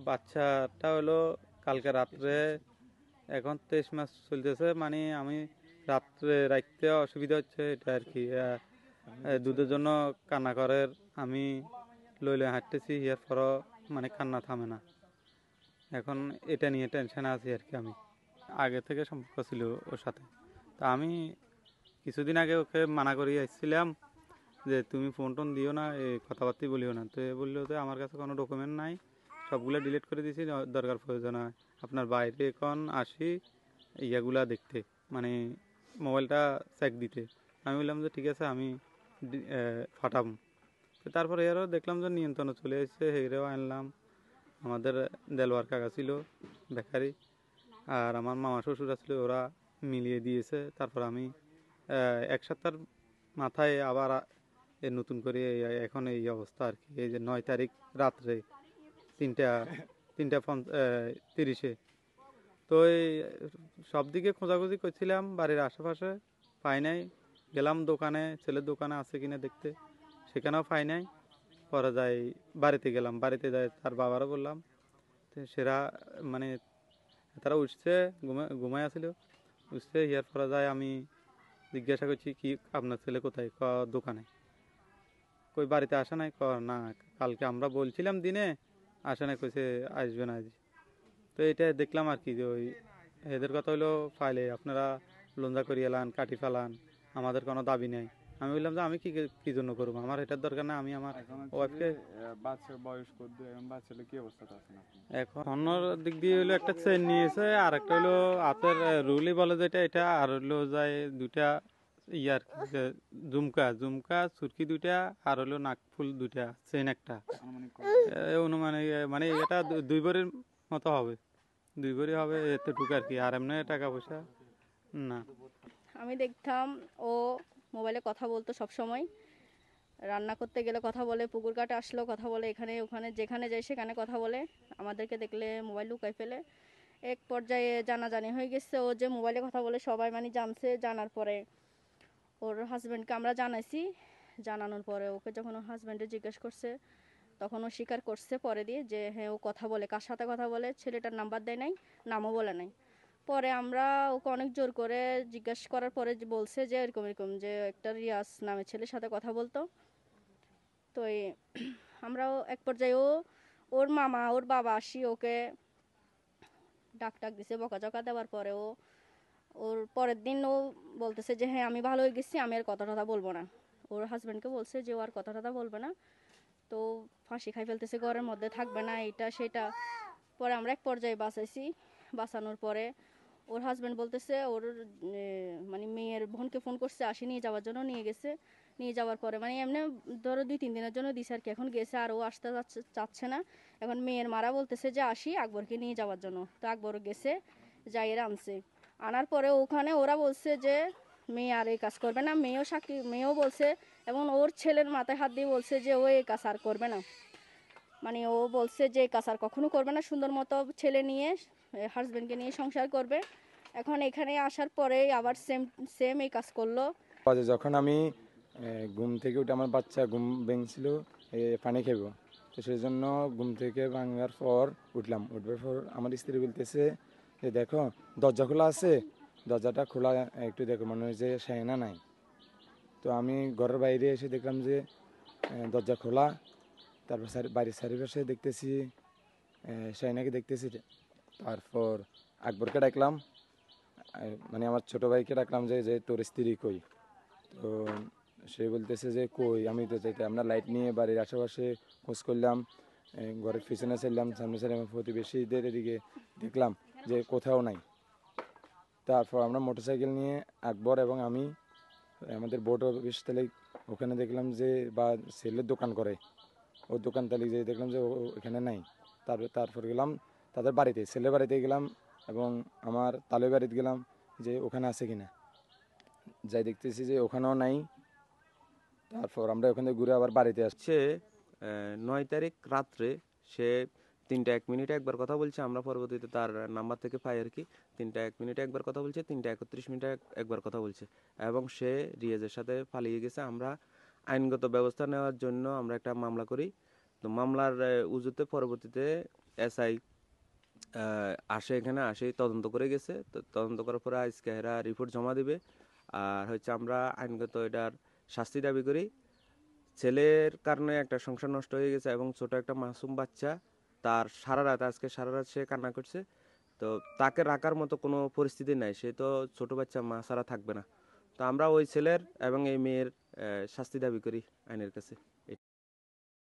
বাচ্চাটা হলো কালকে রাত্রে, এখন 23 মাস চলতেছে, মানে আমি রাত্রে রাখতে অসুবিধা হচ্ছে এটা আর কি। দুধের জন্য কান্না করে, আমি লইলে হাঁটতেছি, এর পরও মানে কান্না থামে না। এখন এটা নিয়ে টেনশনে আছি আর কি। আমি আগে থেকে সম্পর্ক ছিল ওর সাথে, তা আমি কিছুদিন আগে ওকে মানা করিয়ে এসেছিলাম যে তুমি ফোন টোন দিও না, এই কথাবার্তাই বলিও না। তো এ বললো যে আমার কাছে কোনো ডকুমেন্ট নাই, সবগুলো ডিলিট করে দিয়েছি, দরকার প্রয়োজন হয় আপনার বাইরে এখন আসি ইয়াগুলা দেখতে, মানে মোবাইলটা চেক দিতে। আমি বললাম যে ঠিক আছে, আমি ফাটাম। তো তারপরে এরও দেখলাম যে নিয়ন্ত্রণে চলে এসেছে, হেরেও আনলাম। আমাদের দেলোয়ার কাকা ছিল বেকারি, আর আমার মামা শ্বশুর ছিল, ওরা মিলিয়ে দিয়েছে। তারপর আমি এক সপ্তাহের মাথায় আবার নতুন করে এখন এই অবস্থা আর কি। এই যে 9 তারিখ রাত্রে 3টা 30-এ, তো এই সব দিকে খোঁজাখুঁজি করছিলাম বাড়ির আশেপাশে, পাই নাই। গেলাম দোকানে, ছেলের দোকানে আছে কিনা দেখতে, সেখানেও পাই নাই। পরে যাই বাড়িতে গেলাম, বাড়িতে যাই তার বাবারও বললাম। তো সেরা মানে তারা উঠছে, ঘুমাই আসছিল, উঠছে। ইয়ার পরে যায় আমি জিজ্ঞাসা করছি কি আপনার ছেলে কোথায়, দোকানে। কই বাড়িতে আসে নাই, না কালকে আমরা বলছিলাম দিনে আসে নাই, কইছে আসবে না আজ। তো এটা দেখলাম আর কি, যে ওই এদের কথা হলো ফাইলে আপনারা লঞ্জা করিয়ে এলান, কাটি ফেলান, আমাদের কোনো দাবি নেই। আমি বললাম যে আমি কি জন্য করবো, আমার এটার দরকার না, আমি আমার ওয়াইফকে। বাচ্চার বয়স কত, এখন বাচ্চাটা কি অবস্থাতে আছেন আপনি? এখন অন্য দিক দিয়ে হলো একটা চেন নিয়েছে, আর একটা হলো হাতের রুলই বলে যেটা এটা, আর হলো যায় দুইটা ইয়ার ঝুমকা ঝুমকা চুরকি দুইটা, আর হলো নাকফুল দুইটা, চেন একটা। অনুমানে মানে এটা 2 ভরির মতো হবে, 2 ভরি হবে এতটুকু আর কি, আর এমনি টাকা পয়সা না। আমি দেখতাম ও মোবাইলে কথা বলতো সব সময়, রান্না করতে গেলে কথা বলে, পুকুর কাটে আসলেও কথা বলে, এখানে ওখানে যেখানে যায় সেখানে কথা বলে। আমাদেরকে দেখলে মোবাইল লুকাই ফেলে। এক পর্যায়ে জানাজানি হয়ে গেছে, ও যে মোবাইলে কথা বলে সবাই মানে জানছে। জানার পরে ওর হাজব্যান্ডকে আমরা জানাইছি। জানানোর পরে ওকে যখন ওর হাজব্যান্ডে জিজ্ঞেস করছে, তখন ও স্বীকার করছে পরে দিয়ে যে হ্যাঁ ও কথা বলে, কার সাথে কথা বলে, ছেলেটার নাম্বার দেয় নাই, নামও বলে নাই। পরে আমরা ওকে অনেক জোর করে জিজ্ঞেস করার পরে বলছে যে এরকম এরকম, যে একটা রিয়াজ নামে ছেলের সাথে কথা বলতো। তো আমরাও এক পর্যায়ে ওর মামা ওর বাবা আসি ওকে ডাক দিছে, বকাঝকা দেওয়ার পরেও ওর পরের দিন ও বলতেছে যে হ্যাঁ আমি ভালো হয়ে গেছি, আমি আর কথা টথা বলবো না। ওর হাজব্যান্ডকে বলছে যে ও আর কথা টথা বলবে না, তো ফাঁসি খাই ফেলতেছে, ঘরের মধ্যে থাকবে না, এটা সেটা। পরে আমরা এক পর্যায়ে বাঁচাইছি। বাঁচানোর পরে ওর হাজব্যান্ড বলতেছে ওর মানে মেয়ের বোনকে ফোন করছে, আসি নিয়ে যাওয়ার জন্য, নিয়ে গেছে। নিয়ে যাওয়ার পরে মানে এমনি ধরো 2-3 দিনের জন্য দিছে আর কি, এখন গেছে আর ও আসতে চাচ্ছে না। এখন মেয়ের মারা বলতেছে যে আসি আকবরকে নিয়ে যাওয়ার জন্য, তো আকবর গেছে, যাইয়ের আনছে। আনার পরে ওখানে ওরা বলছে যে মেয়ে আর এই কাজ করবে না, মেয়েও সাক্ষী, মেয়েও বলছে, এবং ওর ছেলের মাথায় হাত দিয়ে বলছে যে ও এই কাজ আর করবে না। মানে ও বলছে যে এই কাজ আর কখনো করবে না, সুন্দর মতো ছেলে নিয়ে হাজব্যান্ডকে নিয়ে সংসার করবে। এখন এখানে আসার পরে আবার সেম সেম এই কাজ করলো। যখন আমি ঘুম থেকে উঠে, আমার বাচ্চা ঘুম ভেঙছিল, পানি খাইব, তো সেই জন্য ঘুম থেকে ভাঙার পর উঠবার পর আমার স্ত্রী বলতেছে যে দেখো দরজা খোলা আছে, দরজাটা খোলা একটু দেখো, মনে হয় যে শায়না নাই। তো আমি ঘরের বাইরে এসে দেখলাম যে দরজা খোলা। তারপর বাড়ির চারিপাশে দেখতেছি শাইনাকে দেখতেছি। তারপর আকবরকে ডাকলাম, মানে আমার ছোট ভাইকে ডাকলাম যে যে তোর স্ত্রী কই। তো সে বলতেছে যে কই, আমি তো চাইতে আমরা লাইট নিয়ে বাড়ির আশেপাশে খোঁজ করলাম, ঘরের পিছনে চাইলাম, সামনে চাইলাম, প্রতিবেশীদের এদিকে দেখলাম যে কোথাও নাই। তারপর আমরা মোটরসাইকেল নিয়ে আকবর এবং আমি আমাদের বোর্ড অফিস তালিক ওখানে দেখলাম যে, বা সেলের দোকান করে, ও দোকান তালিক যে দেখলাম যে ও এখানে নাই। তারপর গেলাম তাদের বাড়িতে, ছেলের বাড়িতে গেলাম এবং আমার তালের বাড়িতে গেলাম যে ওখানে আছে কিনা। যাই দেখতেছি যে ওখানেও নাই। তারপর আমরা ওখানে ঘুরে আবার বাড়িতে আসছি। 9 তারিখ রাত্রে সে 3টা 1 মিনিটে একবার কথা বলছে, আমরা পরবর্তীতে তার নাম্বার থেকে পাই আর কি। 3টা 1 মিনিটে একবার কথা বলছে, 3টা 31 মিনিটে একবার কথা বলছে, এবং সে রিয়াজের সাথে পালিয়ে গেছে। আমরা আইনগত ব্যবস্থা নেওয়ার জন্য আমরা একটা মামলা করি। তো মামলার উজুতে পরবর্তীতে এসআই আসে, এখানে আসে তদন্ত করে গেছে। তো তদন্ত করার পরে আজকে এরা রিপোর্ট জমা দিবে। আর হচ্ছে আমরা আইনগত এটার শাস্তি দাবি করি। ছেলের কারণে একটা সংসার নষ্ট হয়ে গেছে এবং ছোট একটা মাসুম বাচ্চা, তার আজকে সারা রাত সে কান্না করছে। তো তাকে রাখার মতো কোনো পরিস্থিতি নাই, সে তো ছোট বাচ্চা, মা ছাড়া থাকবে না। তো আমরা ওই ছেলের এবং এই মেয়ের শাস্তি দাবি করি আইনের কাছে।